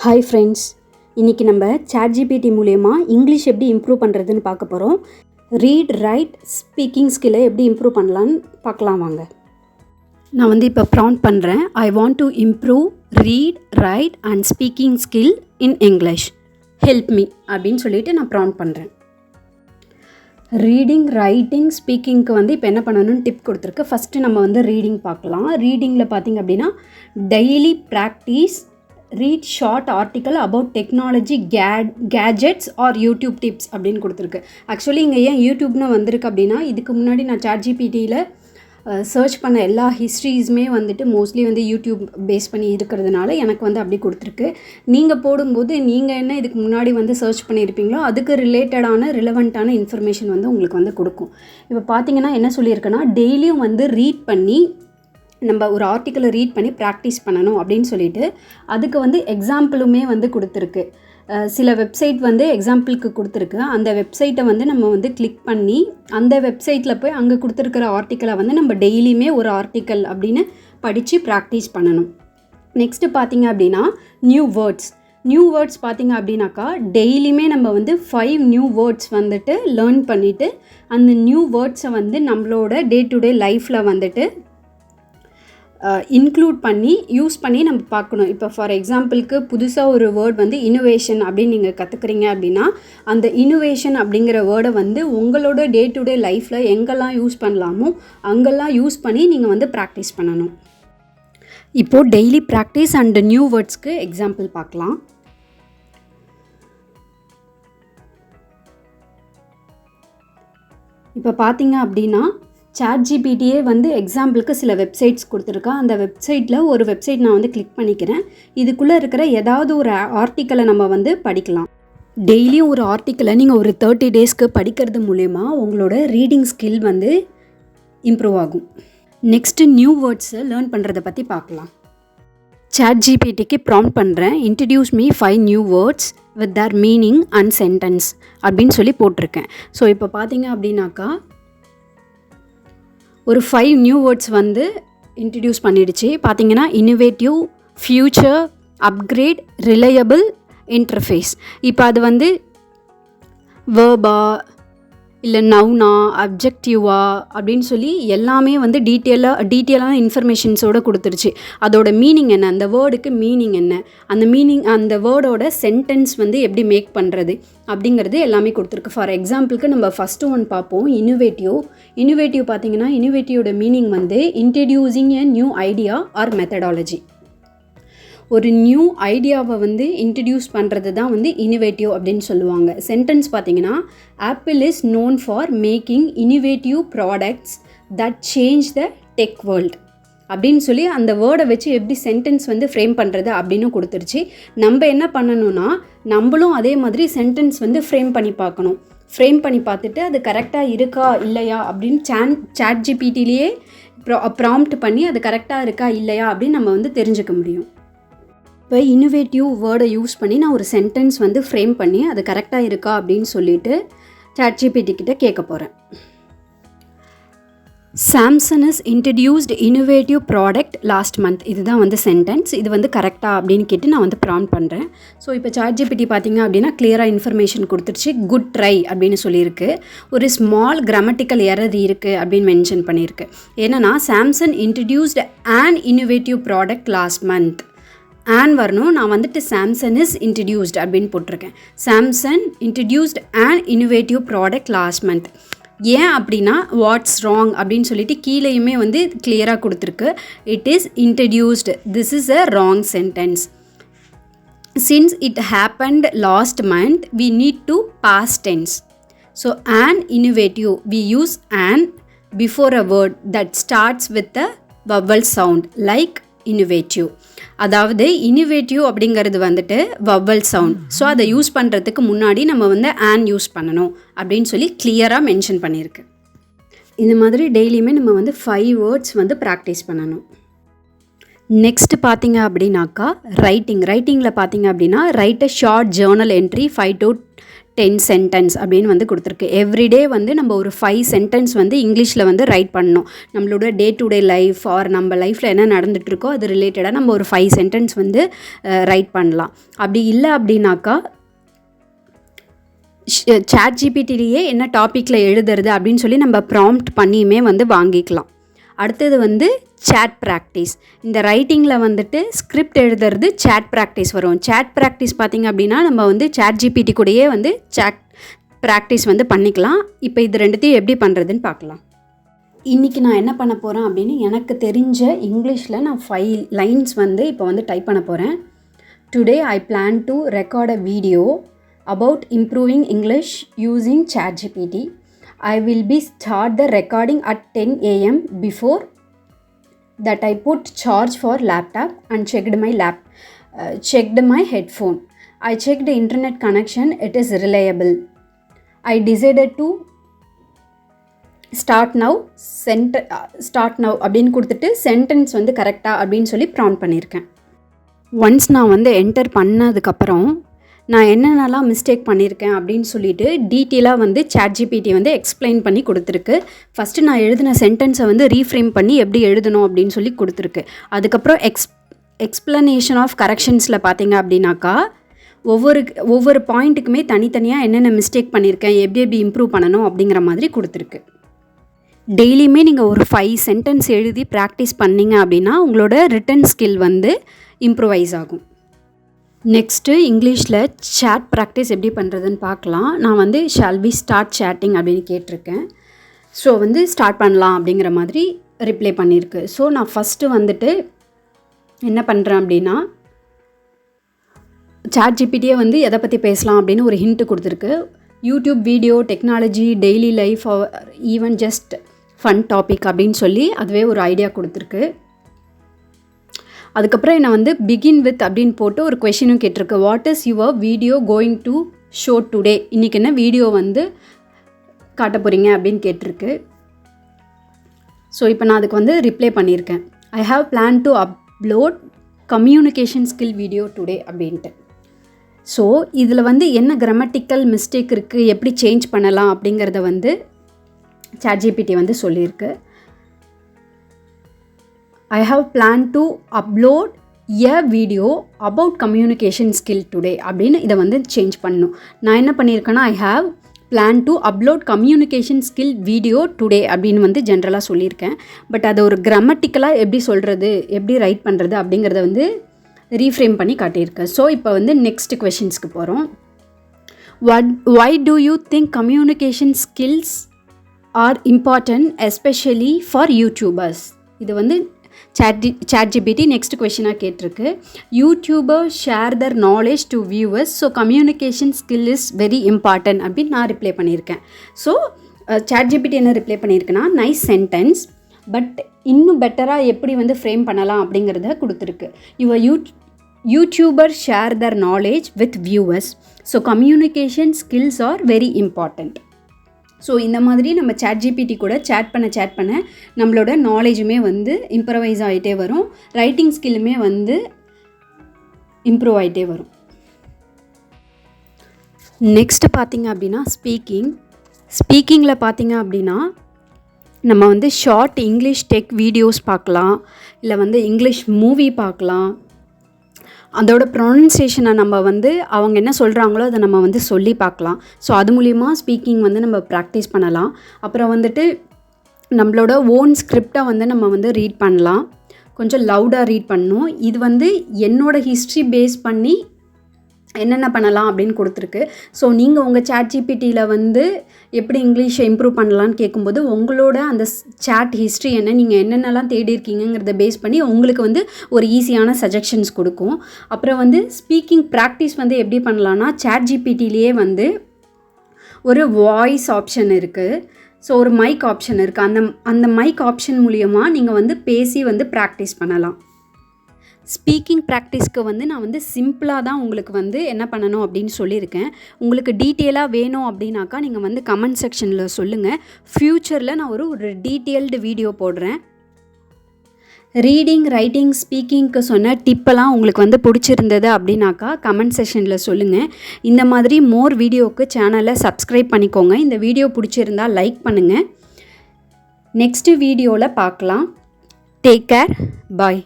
Hi friends, இன்றைக்கி நம்ம ChatGPT மூலயமா இங்கிலீஷ் எப்படி இம்ப்ரூவ் பண்ணுறதுன்னு பார்க்க போகிறோம். ரீட், ரைட், ஸ்பீக்கிங் ஸ்கில்லை எப்படி இம்ப்ரூவ் பண்ணலான்னு பார்க்கலாம் வாங்க. நான் இப்போ ப்ராம்ப்ட் பண்ணுறேன். I want to improve read, right and speaking skill in English. Help me அப்படின்னு சொல்லிட்டு நான் ப்ராம்ப்ட் பண்ணுறேன். ரீடிங், ரைட்டிங், ஸ்பீக்கிங்க்கு இப்போ என்ன பண்ணணும்னு டிப் கொடுத்துருக்கு. ஃபஸ்ட்டு நம்ம ரீடிங் பார்க்கலாம். ரீடிங்கில் பார்த்திங்க அப்படின்னா daily practice, read short article about technology, gadgets or YouTube tips அப்படின்னு கொடுத்துருக்கு. ஆக்சுவலி இங்கே ஏன் யூடியூப்னு வந்திருக்கு அப்படின்னா, இதுக்கு முன்னாடி நான் ChatGPTயில் சர்ச் பண்ண எல்லா ஹிஸ்ட்ரிஸுமே மோஸ்ட்லி யூடியூப் பேஸ் பண்ணி இருக்கிறதுனால எனக்கு அப்படி கொடுத்துருக்கு. நீங்கள் போடும்போது நீங்கள் என்ன இதுக்கு முன்னாடி சர்ச் பண்ணியிருப்பீங்களோ அதுக்கு ரிலேட்டடான ரிலவெண்ட்டான இன்ஃபர்மேஷன் உங்களுக்கு கொடுக்கும். இப்போ பார்த்தீங்கன்னா என்ன சொல்லியிருக்குன்னா, டெய்லியும் ரீட் பண்ணி நம்ம ஒரு ஆர்டிக்கலை ரீட் பண்ணி ப்ராக்டிஸ் பண்ணணும் அப்படின்னு சொல்லிட்டு அதுக்கு எக்ஸாம்பிளுமே கொடுத்துருக்கு. சில வெப்சைட் எக்ஸாம்பிளுக்கு கொடுத்துருக்கு. அந்த வெப்சைட்டை நம்ம கிளிக் பண்ணி அந்த வெப்சைட்டில் போய் அங்கே கொடுத்துருக்கிற ஆர்டிக்கலை நம்ம டெய்லியுமே ஒரு ஆர்டிக்கல் அப்படின்னு படித்து ப்ராக்டிஸ் பண்ணணும். நெக்ஸ்ட்டு பார்த்திங்க அப்படின்னா நியூ வேர்ட்ஸ் பார்த்திங்க அப்படின்னாக்கா டெய்லியுமே நம்ம 5 நியூ வேர்ட்ஸ் லேர்ன் பண்ணிவிட்டு அந்த நியூ வேர்ட்ஸை நம்மளோட டே டு டே லைஃப்பில் இன்க்ளூட் பண்ணி யூஸ் பண்ணி நம்ம பார்க்கணும். இப்போ ஃபார் எக்ஸாம்பிளுக்கு புதுசாக ஒரு வேர்ட் இன்னோவேஷன் அப்படின்னு நீங்கள் கற்றுக்குறீங்க அப்படின்னா அந்த இன்னோவேஷன் அப்படிங்கிற வேர்டை உங்களோட டே டு டே லைஃப்பில் எங்கெல்லாம் யூஸ் பண்ணலாமோ அங்கெல்லாம் யூஸ் பண்ணி நீங்கள் ப்ராக்டிஸ் பண்ணணும். இப்போது டெய்லி ப்ராக்டிஸ் அண்ட் நியூ வேர்ட்ஸ்க்கு எக்ஸாம்பிள் பார்க்கலாம். இப்போ பார்த்தீங்க அப்படின்னா ChatGPTயே எக்ஸாம்பிளுக்கு சில வெப்சைட்ஸ் கொடுத்துருக்கா. அந்த வெப்சைட்டில் ஒரு வெப்சைட் நான் கிளிக் பண்ணிக்கிறேன். இதுக்குள்ளே இருக்கிற ஏதாவது ஒரு ஆர்டிக்கலை நம்ம படிக்கலாம். டெய்லியும் ஒரு ஆர்டிக்கலை நீங்கள் ஒரு 30 டேஸ்க்கு படிக்கிறது மூலயமா உங்களோட ரீடிங் ஸ்கில் இம்ப்ரூவ் ஆகும். நெக்ஸ்ட்டு நியூ வேர்ட்ஸை லேர்ன் பண்ணுறதை பற்றி பார்க்கலாம். ChatGPTக்கு ப்ராம்ப்ட் பண்ணுறேன். Introduce me 5 new words with their meaning and sentence அப்படின்னு சொல்லி போட்டிருக்கேன். ஸோ இப்போ பார்த்தீங்க அப்படின்னாக்கா ஒரு 5 நியூ வேர்ட்ஸ் இன்ட்ரடியூஸ் பண்ணிடுச்சு. பார்த்தீங்கன்னா innovative, future, upgrade, reliable, interface. இப்போ அது வேர்பா இல்லை நவுனா, அப்ஜெக்டிவா அப்படின்னு சொல்லி எல்லாமே டீட்டெயிலான இன்ஃபர்மேஷன்ஸோடு கொடுத்துருச்சு. அதோட மீனிங் என்ன, அந்த வேர்டுக்கு மீனிங் என்ன, அந்த வேர்டோட சென்டென்ஸ் எப்படி மேக் பண்ணுறது அப்படிங்கிறது எல்லாமே கொடுத்துருக்கு. ஃபார் எக்ஸாம்பிளுக்கு நம்ம ஃபஸ்ட்டு ஒன் பார்ப்போம். இன்னோவேட்டிவ் பார்த்தீங்கன்னா இன்னோவேட்டிவோட meaning introducing a new idea or methodology. ஒரு நியூ ஐடியாவை இன்ட்ரடியூஸ் பண்ணுறது தான் இன்னோவேட்டிவ் அப்படின்னு சொல்லுவாங்க. சென்டென்ஸ் பார்த்தீங்கன்னா Apple is known for making innovative products that change the tech world அப்படின்னு சொல்லி அந்த வேர்டை வச்சு எப்படி சென்டென்ஸ் ஃப்ரேம் பண்ணுறது அப்படின்னு கொடுத்துருச்சு. நம்ம என்ன பண்ணணும்னா நம்மளும் அதே மாதிரி சென்டென்ஸ் ஃப்ரேம் பண்ணி பார்க்கணும். ஃப்ரேம் பண்ணி பார்த்துட்டு அது கரெக்டாக இருக்கா இல்லையா அப்படின்னு ChatGPTலேயே ப்ராம்ப்ட் பண்ணி அது கரெக்டாக இருக்கா இல்லையா அப்படின்னு நம்ம தெரிஞ்சுக்க முடியும். இப்போ இன்னோவேட்டிவ் வேர்டை யூஸ் பண்ணி நான் ஒரு சென்டென்ஸ் ஃப்ரேம் பண்ணி அது கரெக்டாக இருக்கா அப்படின்னு சொல்லிட்டு ChatGPT கிட்ட கேட்க போகிறேன். Samsung is introduced innovative product last month. இதுதான் சென்டென்ஸ். இது கரெக்டாக அப்படின்னு கேட்டு நான் ப்ராம்ப்ட் பண்ணுறேன். ஸோ இப்போ ChatGPT பார்த்தீங்க அப்படின்னா கிளியராக இன்ஃபர்மேஷன் கொடுத்துருச்சு. குட் ட்ரை அப்படின்னு சொல்லியிருக்கு. ஒரு ஸ்மால் கிராமட்டிக்கல் எரர் இருக்குது அப்படின்னு மென்ஷன் பண்ணியிருக்கு. என்னென்னா Samsung introduced an innovative product last month. An வரணும். நான் சாம்சங் இஸ் இன்ட்ரடியூஸ்ட் அப்படின்னு போட்டிருக்கேன். Samsung introduced an innovative product last month. ஏன் அப்படின்னா வாட்ஸ் ராங் அப்படின்னு சொல்லிட்டு கீழேயுமே கிளியராக கொடுத்துருக்கு. It is introduced. This is a wrong sentence. Since it happened last month we need to past tense. So an innovative we use an before a word that starts with a vowel sound like innovative. அதாவது innovative அப்படிங்கிறது vowel sound. So அதை use பண்ணுறதுக்கு முன்னாடி நம்ம on use பண்ணணும் அப்படின்னு சொல்லி கிளியராக மென்ஷன் பண்ணியிருக்கு. இந்த மாதிரி டெய்லியுமே நம்ம 5 வேர்ட்ஸ் ப்ராக்டிஸ் பண்ணணும். நெக்ஸ்ட்டு பார்த்தீங்க அப்படின்னாக்கா ரைட்டிங்கில் பார்த்தீங்க அப்படின்னா right a short Journal entry 5 to 10 sentence அப்படின்னு வந்து கொடுத்துருக்கு. எவ்ரிடே வந்து நம்ம ஒரு 5 சென்டென்ஸ் வந்து இங்கிலீஷில் வந்து ரைட் பண்ணணும். நம்மளோட day to day life or நம்ம லைஃப்பில் என்ன நடந்துகிட்ருக்கோ அது ரிலேட்டடாக நம்ம ஒரு 5 சென்டென்ஸ் வந்து ரைட் பண்ணலாம். அப்படி இல்லை அப்படின்னாக்கா ChatGPTலேயே என்ன டாப்பிக்கில் எழுதுறது அப்படின்னு சொல்லி நம்ம ப்ராம்ப்ட் பண்ணியுமே வந்து வாங்கிக்கலாம். அடுத்தது வந்து சேட் ப்ராக்டிஸ். இந்த ரைட்டிங்கில் வந்துட்டு ஸ்கிரிப்ட் எழுதுறது சேட் ப்ராக்டிஸ் வரும். சேட் ப்ராக்டிஸ் பார்த்திங்க அப்படின்னா நம்ம வந்து ChatGPT கூடயே வந்து சேட் ப்ராக்டிஸ் வந்து பண்ணிக்கலாம். இப்போ இது ரெண்டுத்தையும் எப்படி பண்ணுறதுன்னு பார்க்கலாம். இன்றைக்கி நான் என்ன பண்ண போகிறேன் அப்படின்னு எனக்கு தெரிஞ்ச இங்கிலீஷில் நான் 5 லைன்ஸ் வந்து இப்போ வந்து டைப் பண்ண போகிறேன். Today I plan to record a video about improving English using ChatGPT. I will be start the recording at 10 a.m. Before that I put charge for laptop and checked my headphone. I checked the internet connection, it is reliable. I decided to start now அப்படின்னு கொடுத்துட்டு sentence வந்து கரெக்டாக அப்படின்னு சொல்லி prompt பண்ணியிருக்கேன். Once நான் வந்து enter பண்ணதுக்கப்புறம் நான் என்னென்னலாம் மிஸ்டேக் பண்ணியிருக்கேன் அப்படின்னு சொல்லிட்டு டீட்டெயிலாக வந்து ChatGPT வந்து எக்ஸ்பிளைன் பண்ணி கொடுத்துருக்கு. ஃபஸ்ட்டு நான் எழுதின சென்டென்ஸை வந்து ரீஃப்ரேம் பண்ணி எப்படி எழுதணும் அப்படின்னு சொல்லி கொடுத்துருக்கு. அதுக்கப்புறம் எக்ஸ்ப்ளனேஷன் ஆஃப் கரெக்ஷன்ஸில் பார்த்தீங்க அப்படின்னாக்கா ஒவ்வொரு பாயிண்ட்டுக்குமே தனித்தனியாக என்னென்ன மிஸ்டேக் பண்ணியிருக்கேன், எப்படி இம்ப்ரூவ் பண்ணணும் அப்படிங்கிற மாதிரி கொடுத்துருக்கு. டெய்லியுமே நீங்கள் ஒரு 5 சென்டென்ஸ் எழுதி ப்ராக்டிஸ் பண்ணிங்க அப்படின்னா உங்களோட ரிட்டன் ஸ்கில் வந்து இம்ப்ரூவைஸ் ஆகும். நெக்ஸ்ட்டு இங்கிலீஷில் சேட் ப்ராக்டிஸ் எப்படி பண்ணுறதுன்னு பார்க்கலாம். நான் வந்து ஷால் வி ஸ்டார்ட் சேட்டிங் அப்படின்னு கேட்டிருக்கேன். ஸோ வந்து ஸ்டார்ட் பண்ணலாம் அப்படிங்கிற மாதிரி ரிப்ளை பண்ணியிருக்கு. ஸோ நான் ஃபஸ்ட்டு வந்துட்டு என்ன பண்ணுறேன் அப்படின்னா ChatGPTயே வந்து எதை பற்றி பேசலாம் அப்படின்னு ஒரு ஹிண்ட்டு கொடுத்துருக்கு. YouTube video, technology, daily life, even just fun topic அப்படின்னு சொல்லி அதுவே ஒரு ஐடியா கொடுத்துருக்கு. அதுக்கப்புறம் என்னை வந்து பிகின் வித் அப்படின்னு போட்டு ஒரு கொஷினும் கேட்டிருக்கு. What is your video going to show today? இன்றைக்கி என்ன வீடியோ வந்து காட்ட போகிறீங்க அப்படின்னு கேட்டிருக்கு. ஸோ இப்போ நான் அதுக்கு வந்து ரிப்ளை பண்ணியிருக்கேன். I have plan to upload communication skill video today அப்படின்ட்டு. ஸோ இதில் வந்து என்ன கிராமட்டிக்கல் மிஸ்டேக் இருக்குது, எப்படி சேஞ்ச் பண்ணலாம் அப்படிங்கிறத வந்து ChatGPT வந்து சொல்லியிருக்கு. I have planned to upload a video about communication skill today அப்படின்னு இதை வந்து சேஞ்ச் பண்ணணும். நான் என்ன பண்ணியிருக்கேன்னா I have planned to upload communication skill video today அப்படின்னு வந்து ஜென்ரலாக சொல்லியிருக்கேன். பட் அதை ஒரு கிராமட்டிக்கலாக எப்படி சொல்கிறது, எப்படி ரைட் பண்ணுறது அப்படிங்கிறத வந்து ரீஃப்ரேம் பண்ணி காட்டியிருக்கேன். ஸோ இப்போ வந்து நெக்ஸ்ட் கொஷின்ஸ்க்கு போகிறோம். why do you think communication skills are important especially for YouTubers? இது வந்து ChatGPT நெக்ஸ்ட் கொஷினாக கேட்டிருக்கு. YouTuber share their knowledge to viewers, so communication skill is very important அப்படின்னு நான் ரிப்ளை பண்ணியிருக்கேன். ஸோ ChatGPT என்ன ரிப்ளை பண்ணியிருக்குன்னா நைஸ் சென்டென்ஸ், பட் இன்னும் பெட்டராக எப்படி வந்து ஃப்ரேம் பண்ணலாம் அப்படிங்கிறத கொடுத்துருக்கு. YouTuber share their knowledge with viewers, so communication skills are very important. So இந்த மாதிரி நம்ம ChatGPT கூட சேட் பண்ண நம்மளோட நாலேஜுமே வந்து இம்ப்ரவைஸ் ஆகிட்டே வரும், ரைட்டிங் ஸ்கில்லுமே வந்து இம்ப்ரூவ் ஆகிட்டே வரும். நெக்ஸ்ட்டு பார்த்திங்க அப்படின்னா ஸ்பீக்கிங்கில் பார்த்திங்க அப்படின்னா நம்ம வந்து ஷார்ட் இங்கிலீஷ் டெக் வீடியோஸ் பார்க்கலாம், இல்லை வந்து இங்கிலீஷ் மூவி பார்க்கலாம். அதோட ப்ரொனன்சியேஷனை நம்ம வந்து அவங்க என்ன சொல்கிறாங்களோ அதை நம்ம வந்து சொல்லி பார்க்கலாம். ஸோ அது மூலிமா ஸ்பீக்கிங் வந்து நம்ம ப்ராக்டிஸ் பண்ணலாம். அப்புறம் வந்துட்டு நம்மளோட ஓன் ஸ்கிரிப்டை வந்து நம்ம வந்து ரீட் பண்ணலாம், கொஞ்சம் லவுடாக ரீட் பண்ணணும். இது வந்து என்னோடய ஹிஸ்ட்ரி பேஸ் பண்ணி என்னென்ன பண்ணலாம் அப்படின்னு கொடுத்துருக்கு. ஸோ நீங்கள் உங்கள் ChatGPTயில் வந்து எப்படி இங்கிலீஷை இம்ப்ரூவ் பண்ணலான்னு கேட்கும்போது உங்களோட அந்த சேட் ஹிஸ்ட்ரி என்ன, நீங்கள் என்னென்னலாம் தேடி இருக்கீங்கிறத பேஸ் பண்ணி உங்களுக்கு வந்து ஒரு ஈஸியான சஜஷன்ஸ் கொடுக்கும். அப்புறம் வந்து ஸ்பீக்கிங் ப்ராக்டிஸ் வந்து எப்படி பண்ணலான்னா ChatGPTலேயே வந்து ஒரு வாய்ஸ் ஆப்ஷன் இருக்குது, ஸோ ஒரு மைக் ஆப்ஷன் இருக்குது. அந்த மைக் ஆப்ஷன் மூலிமா நீங்கள் வந்து பேசி வந்து ப்ராக்டிஸ் பண்ணலாம். ஸ்பீக்கிங் ப்ராக்டிஸ்க்கு வந்து நான் வந்து சிம்பிளாக தான் உங்களுக்கு வந்து என்ன பண்ணணும் அப்படின்னு சொல்லியிருக்கேன். உங்களுக்கு டீட்டெயிலாக வேணும் அப்படின்னாக்கா நீங்கள் வந்து கமெண்ட் செக்ஷனில் சொல்லுங்கள். ஃப்யூச்சரில் நான் ஒரு டீட்டெயில்டு வீடியோ போடுறேன். ரீடிங், ரைட்டிங், ஸ்பீக்கிங்க்கு சொன்ன டிப்பெல்லாம் உங்களுக்கு வந்து பிடிச்சிருந்தது அப்படின்னாக்கா கமெண்ட் செஷனில் சொல்லுங்கள். இந்த மாதிரி மோர் வீடியோவுக்கு சேனலை சப்ஸ்கிரைப் பண்ணிக்கோங்க. இந்த வீடியோ பிடிச்சிருந்தா லைக் பண்ணுங்கள். நெக்ஸ்ட்டு வீடியோவில் பார்க்கலாம். Take care. பாய்.